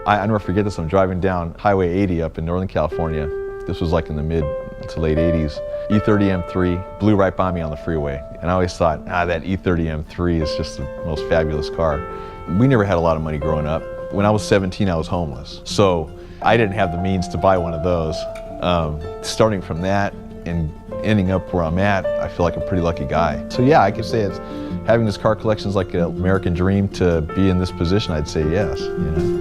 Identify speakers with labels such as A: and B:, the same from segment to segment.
A: I never forget this. I'm driving down Highway 80 up in Northern California. This was like in the mid to late 80s. E30 M3 blew right by me on the freeway. And I always thought, that E30 M3 is just the most fabulous car. We never had a lot of money growing up. When I was 17, I was homeless. So I didn't have the means to buy one of those. Starting from that and ending up where I'm at, I feel like a pretty lucky guy. So yeah, I could say it's having this car collection is like an American dream. To be in this position, I'd say yes, you know.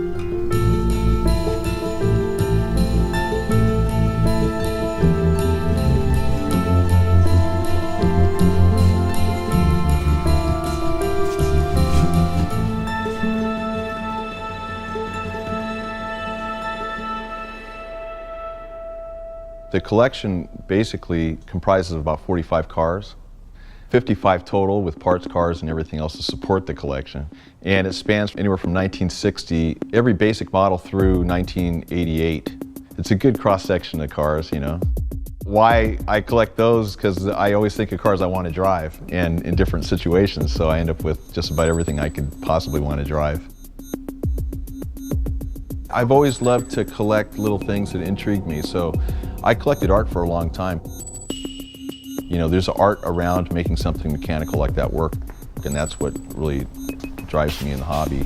A: The collection basically comprises of about 45 cars, 55 total with parts, cars, and everything else to support the collection. And it spans anywhere from 1960, every basic model through 1988. It's a good cross-section of cars, you know. Why I collect those, because I always think of cars I want to drive and in different situations, so I end up with just about everything I could possibly want to drive. I've always loved to collect little things that intrigue me, so I collected art for a long time. You know, there's art around making something mechanical like that work, and that's what really drives me in the hobby.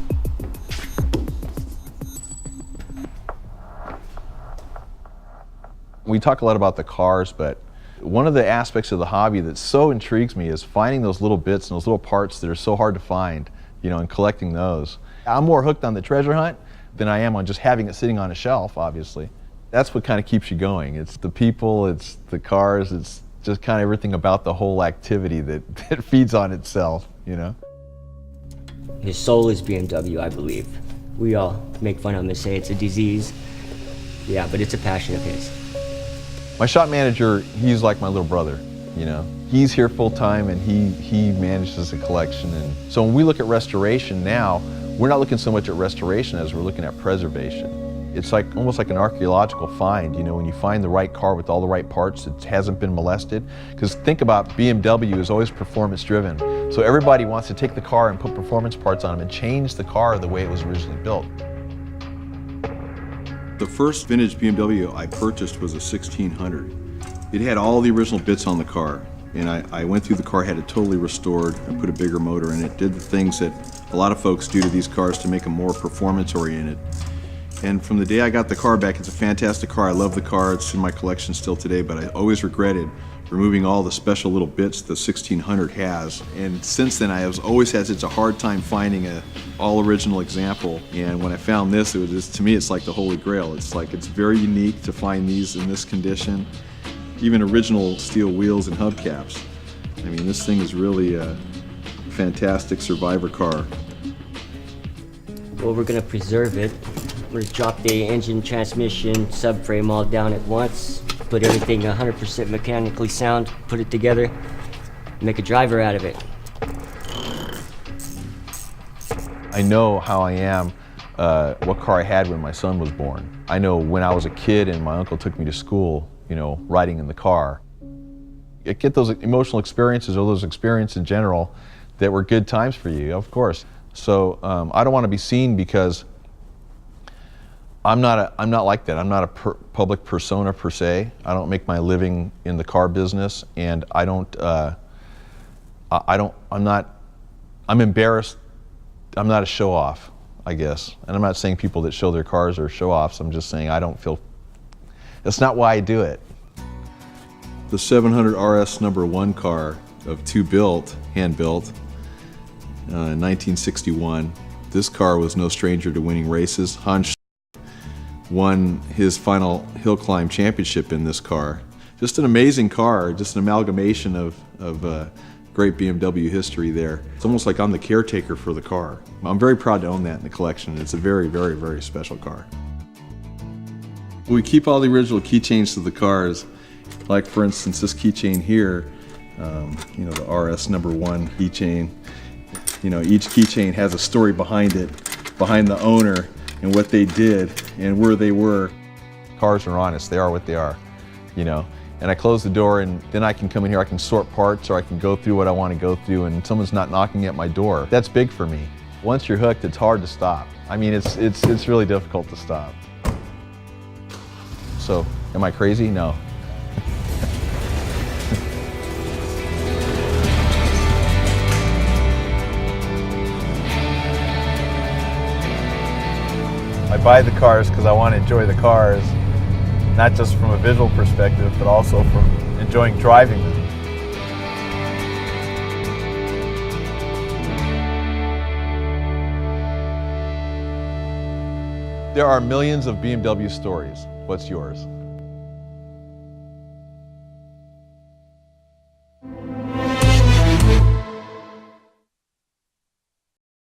A: We talk a lot about the cars, but one of the aspects of the hobby that so intrigues me is finding those little bits and those little parts that are so hard to find, you know, and collecting those. I'm more hooked on the treasure hunt than I am on just having it sitting on a shelf, obviously. That's what kind of keeps you going. It's the people, it's the cars, it's just kind of everything about the whole activity that feeds on itself, you know?
B: His soul is BMW, I believe. We all make fun of him and say it's a disease. Yeah, but it's a passion of his.
A: My shop manager, he's like my little brother, you know? He's here full time and he manages the collection. And so when we look at restoration now, we're not looking so much at restoration as we're looking at preservation. It's like almost like an archaeological find, you know, when you find the right car with all the right parts, it hasn't been molested. Because think about BMW is always performance driven. So everybody wants to take the car and put performance parts on them and change the car the way it was originally built.
C: The first vintage BMW I purchased was a 1600. It had all the original bits on the car. And I went through the car, had it totally restored, and put a bigger motor in it. Did the things that a lot of folks do to these cars to make them more performance oriented. And from the day I got the car back, it's a fantastic car. I love the car. It's in my collection still today, but I always regretted removing all the special little bits the 1600 has. And since then, I have always had such a hard time finding a all original example. And when I found this, it was just, to me, it's like the holy grail. It's like, it's very unique to find these in this condition. Even original steel wheels and hubcaps. I mean, this thing is really a fantastic survivor car.
B: Well, we're gonna preserve it. We're gonna drop the engine, transmission, subframe all down at once, put everything 100% mechanically sound, put it together, make a driver out of it.
A: I know how I am, what car I had when my son was born. I know when I was a kid and my uncle took me to school, you know, riding in the car. I get those emotional experiences, or those experiences in general, that were good times for you, of course. So I don't want to be seen because I'm not like that. I'm not a public persona per se. I don't make my living in the car business, and I'm embarrassed. I'm not a show off, I guess. And I'm not saying people that show their cars are show offs. I'm just saying I don't feel, that's not why I do it.
C: The 700 RS #1 car of two built, hand built, in 1961. This car was no stranger to winning races. Hans won his final hill climb championship in this car. Just an amazing car, just an amalgamation of great BMW history there. It's almost like I'm the caretaker for the car. I'm very proud to own that in the collection. It's a very, very, very special car. We keep all the original keychains to the cars. Like for instance, this keychain here, you know, the RS #1 keychain. You know, each keychain has a story behind it, behind the owner and what they did and where they were.
A: Cars are honest, they are what they are, you know. and I close the door, and then I can come in here, I can sort parts, or I can go through what I want to go through, and someone's not knocking at my door. That's big for me. Once you're hooked, it's hard to stop. I mean, it's really difficult to stop. So, am I crazy? No. I buy the cars because I want to enjoy the cars, not just from a visual perspective, but also from enjoying driving them. There are millions of BMW stories. What's yours?